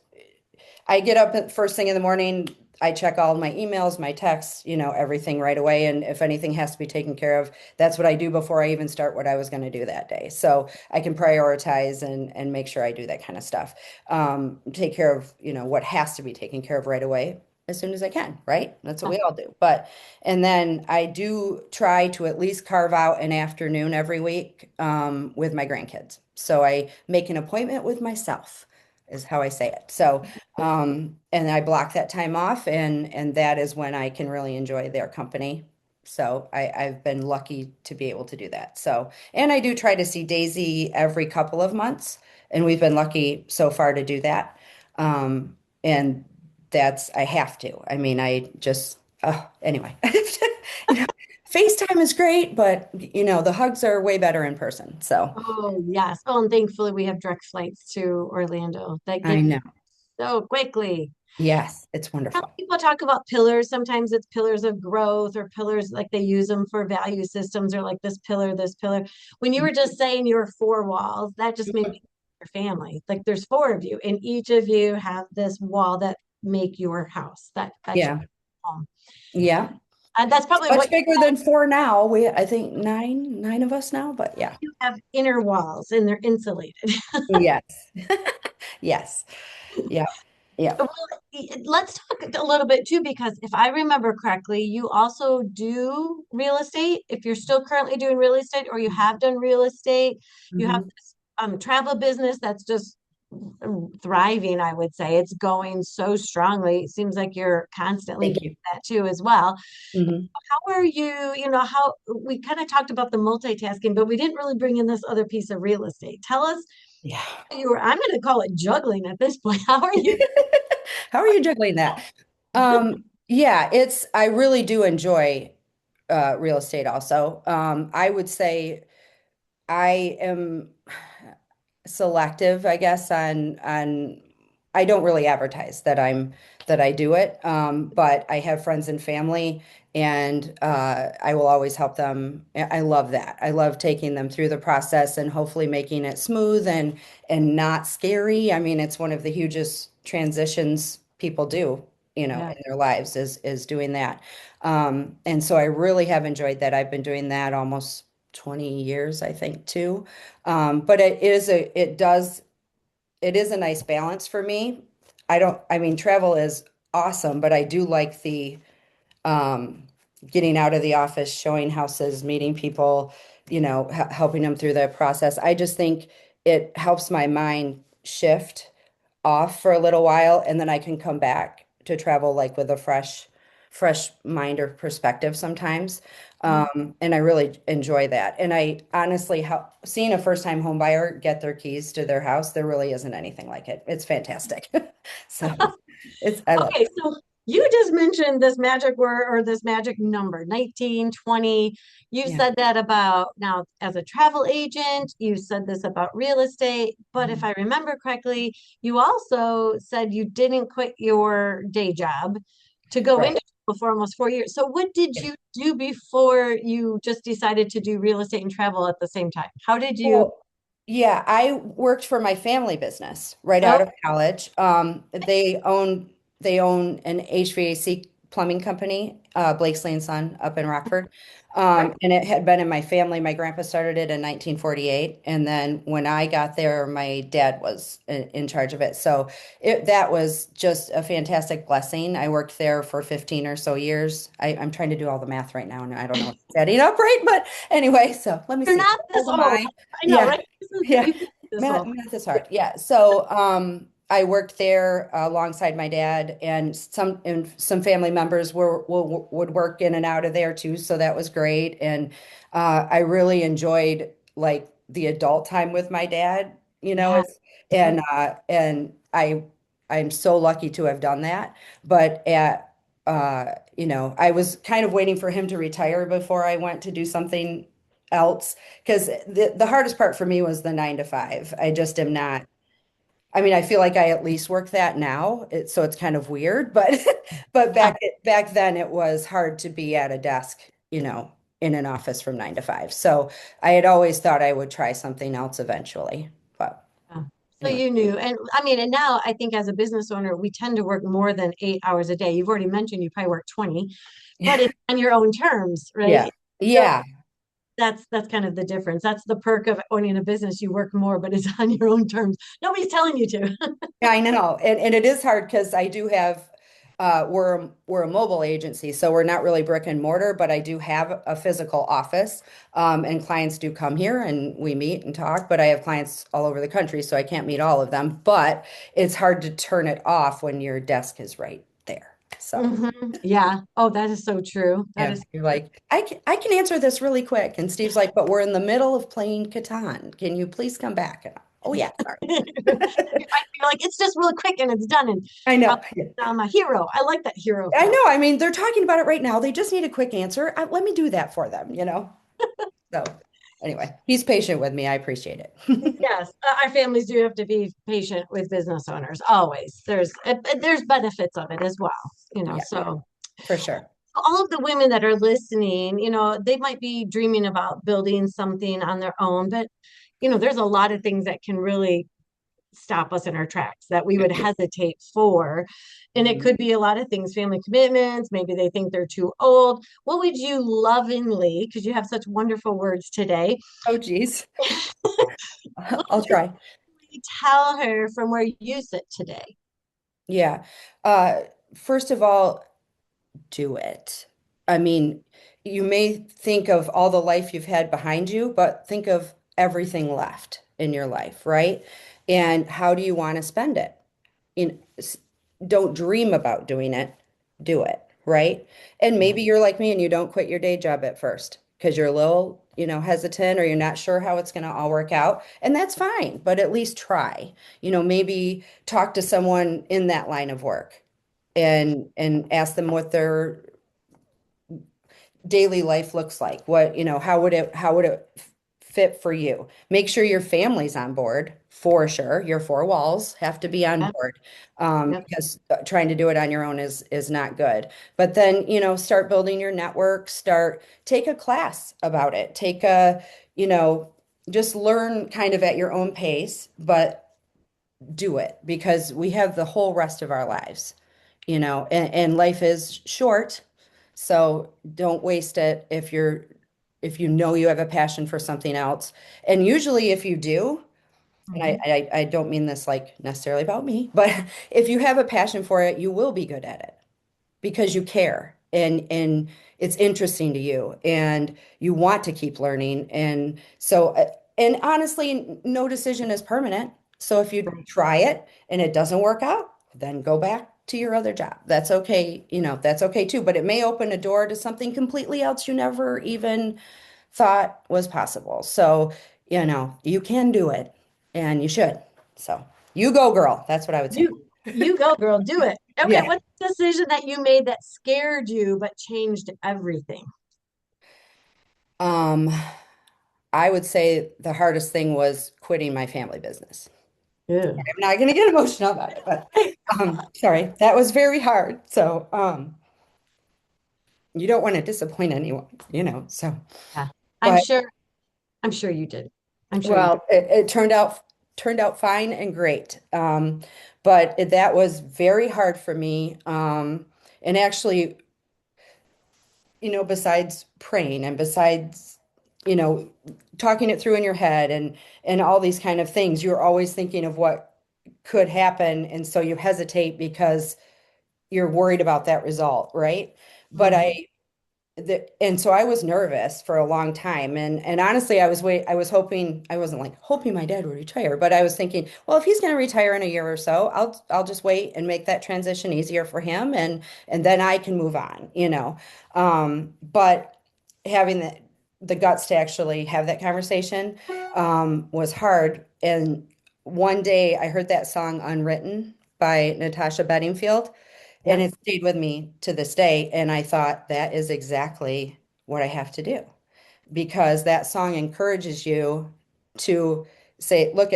I get up at first thing in the morning. I check all my emails, my texts, everything right away. And if anything has to be taken care of, that's what I do before I even start what I was going to do that day. So I can prioritize and make sure I do that kind of stuff. Take care of, what has to be taken care of right away. as soon as I can, right? That's what we all do. But, and then I do try to at least carve out an afternoon every week with my grandkids. So I make an appointment with myself, is how I say it. So, and I block that time off, and that is when I can really enjoy their company. So I've been lucky to be able to do that. So, and I do try to see Daisy every couple of months, and we've been lucky so far to do that. And that's, I have to. I mean, I just, anyway, you know, FaceTime is great, but the hugs are way better in person. So Oh, yes. Oh, and thankfully we have direct flights to Orlando that I get know. so quickly. Yes, it's Now, wonderful. people talk about pillars. Sometimes it's pillars of growth or pillars like they use them for value systems or like this pillar, this pillar. When you were just saying your four walls, that just made me think of your family. Like there's four of you, and each of you have this wall that make your house. That's your Yeah. home. Yeah. And that's probably Much what bigger than four now. I think nine of us now, but yeah. you have inner walls and they're insulated. Yes. Yes. Yeah. Yeah. Well, let's talk a little bit too, because if I remember correctly, you also do real estate. If you're still currently doing real estate or you have done real estate, you have Mhm. this travel business that's just thriving, I would say. It's going so strongly. It seems like you're constantly Thank doing you. that too as well. Mhm. How are you, how we kind of talked about the multitasking, but we didn't really bring in this other piece of real estate. Tell us Yeah. you were, I'm going to call it juggling at this point. How are you? How are you juggling that? Yeah, I really do enjoy real estate also. I would say I am selective, I guess, on I don't really advertise that I do it. But I have friends and family, and I will always help them. I love that. I love taking them through the process and hopefully making it smooth and not scary. I mean, it's one of the hugest transitions people do, Yeah. in their lives is doing that. And so I really have enjoyed that. I've been doing that almost 20 years, I think, too. But it is a nice balance for me. I mean, travel is awesome, but I do like the um, getting out of the office, showing houses, meeting people, helping them through that process. I just think it helps my mind shift off for a little while, and then I can come back to travel like with a fresh mind or perspective sometimes. And I really enjoy that. And I honestly, seeing a first-time home buyer get their keys to their house, there really isn't anything like it. It's fantastic. So I love Okay, so you just mentioned this magic word or this magic number, 1920. You it. said that about now as a travel agent, you said this about real estate, but if Yeah. I remember correctly, you also said you didn't quit your day job to go Right. into travel for almost 4 years. So what did you do before you just decided to do real estate and travel at the same time? How did you? Well, yeah, I worked for my family business right Oh, out of college. They own an HVAC plumbing company, Blakesley and Son up in Rockford. And it had been in my family. My grandpa started it in 1948, and then when I got there, my dad was in charge of it. So that was just a fantastic blessing. I worked there for 15 or so years. I'm trying to do all the math right now, and I don't know if it's adding up right, but anyway, so let me you're see. not How this old am old. I? I know, Yeah. right? Yeah. You feel this Math, old. math is hard. Yeah. So I worked there alongside my dad, and some family members would work in and out of there too. So that was great. And I really enjoyed like the adult time with my dad, Yeah. I'm so lucky to have done that. But I was kind of waiting for him to retire before I went to do something else because the hardest part for me was the 9 to 5. I just am not. I mean, I feel like I at least work that now, so it's kind of weird, but but back then it was hard to be at a desk, in an office from 9 to 5. So I had always thought I would try something else eventually, but Yeah. So anyway. you knew, and I mean, and now I think as a business owner, we tend to work more than 8 hours a day. You've already mentioned you probably work 20, but it's on your own terms, Yeah. right? So Yeah. that's kind of the difference. That's the perk of owning a business. You work more, but it's on your own terms. Nobody's telling you to. Yeah, I know. And it is hard because I do have We're a mobile agency, so we're not really brick and mortar, but I do have a physical office, and clients do come here and we meet and talk. But I have clients all over the country, so I can't meet all of them. But it's hard to turn it off when your desk is right there. So Yeah. Oh, that is so true. That yeah, is you're like, I can answer this really quick, and Steve's like, but we're in the middle of playing Catan. Can you please come back? And oh yeah, sorry. You're like, it's just real quick and it's done. And I I'm, know. I'm a hero. I like that hero I thing. know. I mean, they're talking about it right now. They just need a quick answer. Let me do that for them, you know? So, anyway, he's patient with me. I appreciate it. Yes, our families do have to be patient with business owners. Always. There's benefits of it as well, Yeah, So for sure. all of the women that are listening, they might be dreaming about building something on their own, but there's a lot of things that can really stop us in our tracks that we would hesitate for. And it Mhm. could be a lot of things, family commitments, maybe they think they're too old. What would you lovingly, because you have such wonderful words today, Oh, geez. what I'll would try. you tell her from where you sit today? Yeah. Uh, First of all, do it. I mean, you may think of all the life you've had behind you, but think of everything left in your life, right? And how do you want to spend it? in don't dream about doing it, do it, right? And Yeah. maybe you're like me and you don't quit your day job at first because you're a little, hesitant or you're not sure how it's going to all work out. And that's fine, but at least try. Maybe talk to someone in that line of work and ask them what their daily life looks like. How would it fit for you? Make sure your family's on board for sure. Your four walls have to be on Yep. board, Yep. because trying to do it on your own is not good. But then, start building your network, take a class about it. You know, just learn kind of at your own pace, but do it because we have the whole rest of our lives, and life is short. So don't waste it if you know you have a passion for something else. And usually if you do, and I, Mhm. I, I don't mean this like necessarily about me, but if you have a passion for it, you will be good at it because you care and it's interesting to you and you want to keep learning. And so, and honestly, no decision is permanent. So if you Right. try it and it doesn't work out, then go back to your other job. That's okay. That's okay too. But it may open a door to something completely else you never even thought was possible. So, you can do it and you should. So you go, girl. That's what I would say. You go, girl, do it. Okay, Yeah. what's the decision that you made that scared you but changed everything? Um, I would say the hardest thing was quitting my family business. Ew. I'm not going to get emotional about it, but sorry, that was very hard. So, you don't want to disappoint anyone, so, Yeah. I'm but sure, I'm sure you did. I'm sure you did. well, it turned out fine and great. But that was very hard for me. And actually, besides praying and besides, you know, talking it through in your head and all these kind of things, you're always thinking of what could happen, and so you hesitate because you're worried about that result, right? But Mhm. and so I was nervous for a long time, and honestly, I was hoping I wasn't like hoping my dad would retire, but I was thinking, well, if he's going to retire in a year or so, I'll just wait and make that transition easier for him, and then I can move on, But having the guts to actually have that conversation was hard. And one day I heard that song Unwritten by Natasha Bedingfield. And Yep. it stayed with me to this day. And I thought that is exactly what I have to do because that song encourages you to say, look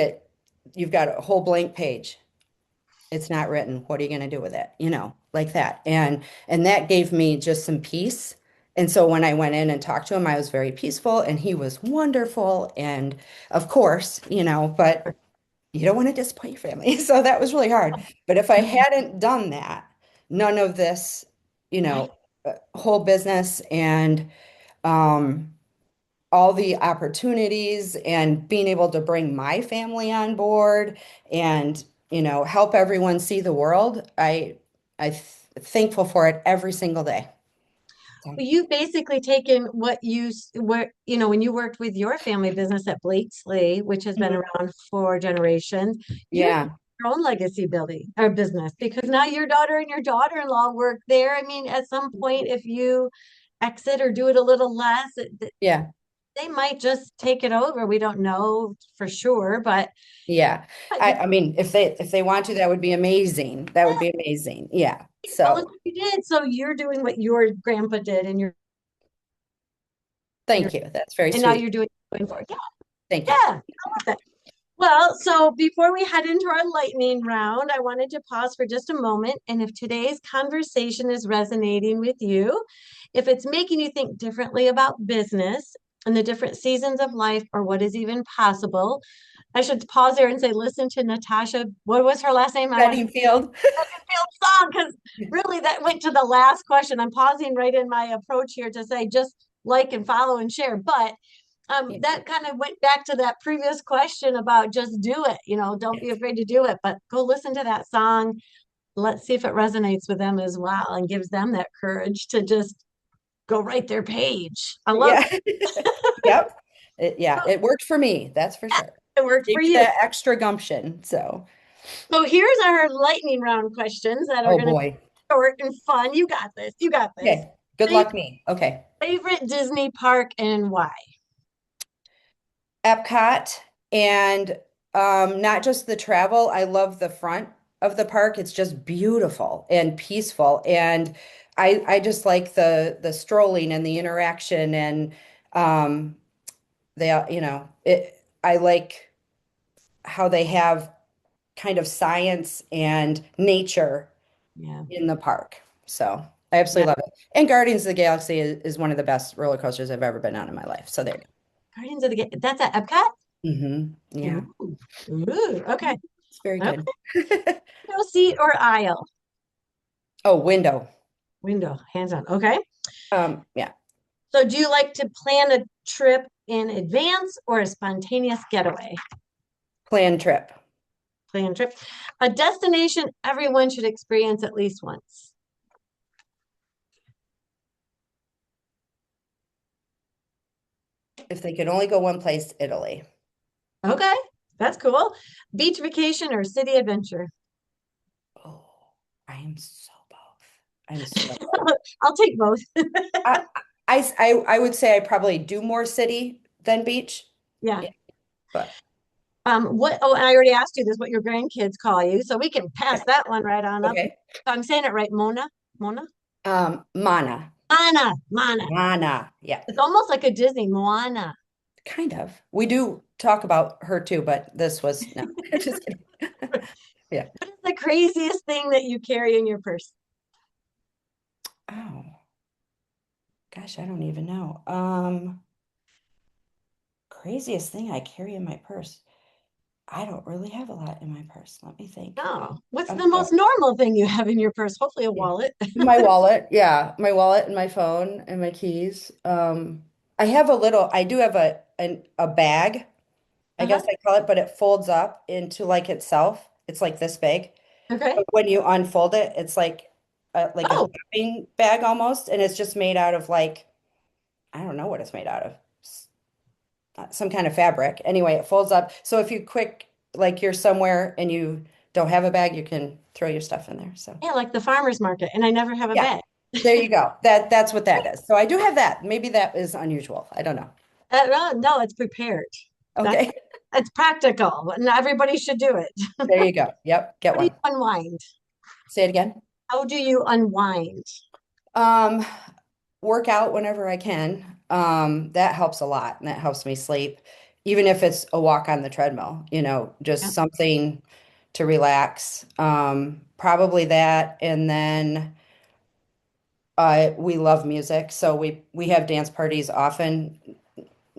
you've got a whole blank page. It's not written. What are you going to do with it? Like that. And that gave me just some peace. And so when I went in and talked to him, I was very peaceful and he was wonderful. And of course, but you don't want to disappoint your family. So that was really hard. But if I hadn't done that, none of this, Right. whole business and um, all the opportunities and being able to bring my family on board and, help everyone see the world, thankful for it every single day. So, Well, you've basically taken what where, when you worked with your family business at Blakesley, which has been mhm. around for generations, you're doing Yeah, your own legacy building or business because now your daughter and your daughter-in-law work there. I mean, at some point, if you exit or do it a little less, yeah, they might just take it over. We don't know for sure, but yeah. but I mean, if they want to, that would be amazing. That would be amazing. Yeah. tell us So what you did. So you're doing what your grandpa did, and thank you. That's very now sweet. you're doing going forward. Yeah, Thank yeah. you. I love that. Well, so before we head into our lightning round, I wanted to pause for just a moment. And if today's conversation is resonating with you, if it's making you think differently about business and the different seasons of life or what is even possible, I should pause there and say, listen to Natasha. What was her last name? I want to Field. feel song because really that went to the last question. I'm pausing right in my approach here to say just like and follow and share. But Yeah. that kind of went back to that previous question about just do it. Don't be afraid to do it, but go listen to that song. Let's see if it resonates with them as well and gives them that courage to just go write their page. I love Yeah. Yep. It worked for me. That's for sure. it worked Gave for me you. that extra gumption. So, So here's our lightning round questions that are oh going to boy. be short and fun. You got this. You got this. Okay. Good luck me. Okay. Favorite Disney park and why? Epcot and not just the travel. I love the front of the park. It's just beautiful and peaceful. And I just like the strolling and the interaction and um I like how they have kind of science and nature Yeah. in the park. So I Yeah. absolutely love it. And Guardians of the Galaxy is one of the best roller coasters I've ever been on in my life. So there Guardians of the Galaxy. That's at Epcot? you go. Yeah, Ooh. Ooh. Okay. it's very Okay. good. Window seat or aisle? Oh, window. Window, hands on. Okay. Yeah, So do you like to plan a trip in advance or a spontaneous getaway? planned trip. Plan trip. A destination everyone should experience at least once. If they could only go one place, Italy. Okay. That's cool. Beach vacation or city adventure? Oh, I am so both. I'm so both. I'll take both. I, I would say I probably do more city than beach. Yeah. Yeah, but Oh, and I already asked you this, what your grandkids call you, so we can yeah. pass that one right on up. Okay. So I'm saying it right, Mona? Mona? Mana. Mana, Mana. Mana. Yeah, It's almost like a Disney, Moana. kind of. We do talk about her too, but this was no. Just kidding. Yeah. What is the craziest thing that you carry in your purse? Oh, gosh, I don't even know. Craziest thing I carry in my purse. I don't really have a lot in my purse. Let me think. Oh, what's Oh, the most normal thing you have in your purse? Hopefully a yeah. wallet. My wallet, yeah, my wallet and my phone and my keys. I do have a bag, I Uh-huh. guess I call it, but it folds up into like itself. It's like this big. Okay. But when you unfold it, it's like a Oh, shopping bag almost, and it's just made out of like I don't know what it's made out of. Some kind of fabric. Anyway, it folds up. So if you quick like you're somewhere and you don't have a bag, you can throw your stuff in there. So yeah, like the farmer's market, and I never have a yeah. bag. There you go. That's what that is. So I do have that. Maybe that is unusual. I don't know. No, it's prepared. That's Okay. it's practical, and everybody should do it. There you go. Yep. Get How do you one. unwind? Say it again. How do you unwind? Um, work out whenever I can. That helps a lot and that helps me sleep. Even if it's a walk on the treadmill, Yeah. just something to relax. Probably that. And then we love music. So we have dance parties often.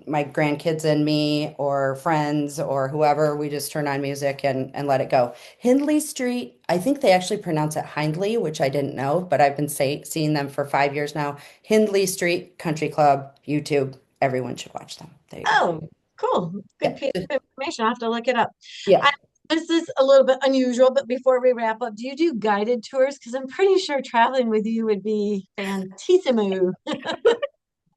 My grandkids and me or friends or whoever, we just turn on music and let it go. Hindley Street, I think they actually pronounce it Hindley, which I didn't know, but I've been seeing them for 5 years now. Hindley Street Country Club, YouTube. Everyone should watch them. There you go. Oh, cool. Good Yeah. piece of information. I'll have to look it up. Yeah. this is a little bit unusual, but before we wrap up, do you do guided tours? Because I'm pretty sure traveling with you would be fantissimo.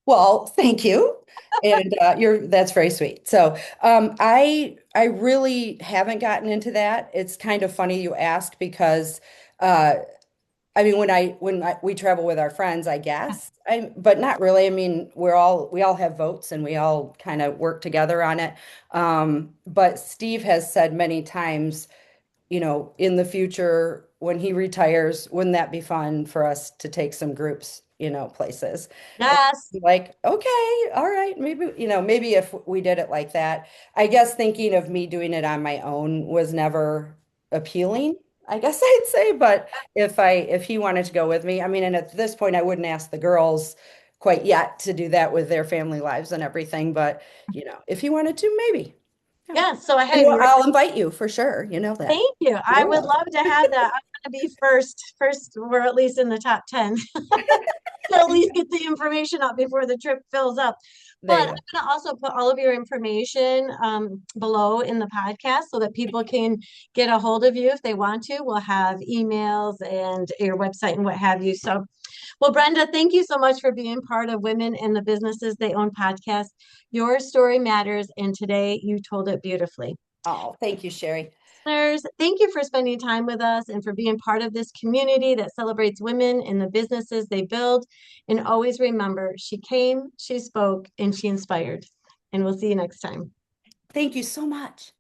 Well, thank you. And you're that's very sweet. So I really haven't gotten into that. It's kind of funny you ask because uh, I mean we travel with our friends, I guess. But not really. I mean, we all have votes and we all kind of work together on it. But Steve has said many times, in the future when he retires, wouldn't that be fun for us to take some groups, places? And Yes. like, okay, all right, maybe if we did it like that. I guess thinking of me doing it on my own was never appealing, I guess I'd say. But if he wanted to go with me, I mean, and at this point, I wouldn't ask the girls quite yet to do that with their family lives and everything. But if he wanted to, maybe. Yeah. Yes. So I And have your I'll invite you for sure. You know that. thank you. I You're would welcome. love to have that. I want to be first, we're at least in the top 10. To at least get the information out before the trip fills up. There But you I'm go. going to also put all of your information below in the podcast so that people can get a hold of you if they want to. We'll have emails and your website and what have you. So, well, Brenda, thank you so much for being part of Women in the Businesses They Own podcast. Your story matters, and today you told it beautifully. Oh, thank you, Sherry. Listeners, thank you for spending time with us and for being part of this community that celebrates women and the businesses they build. And always remember, she came, she spoke, and she inspired. And we'll see you next time. Thank you so much.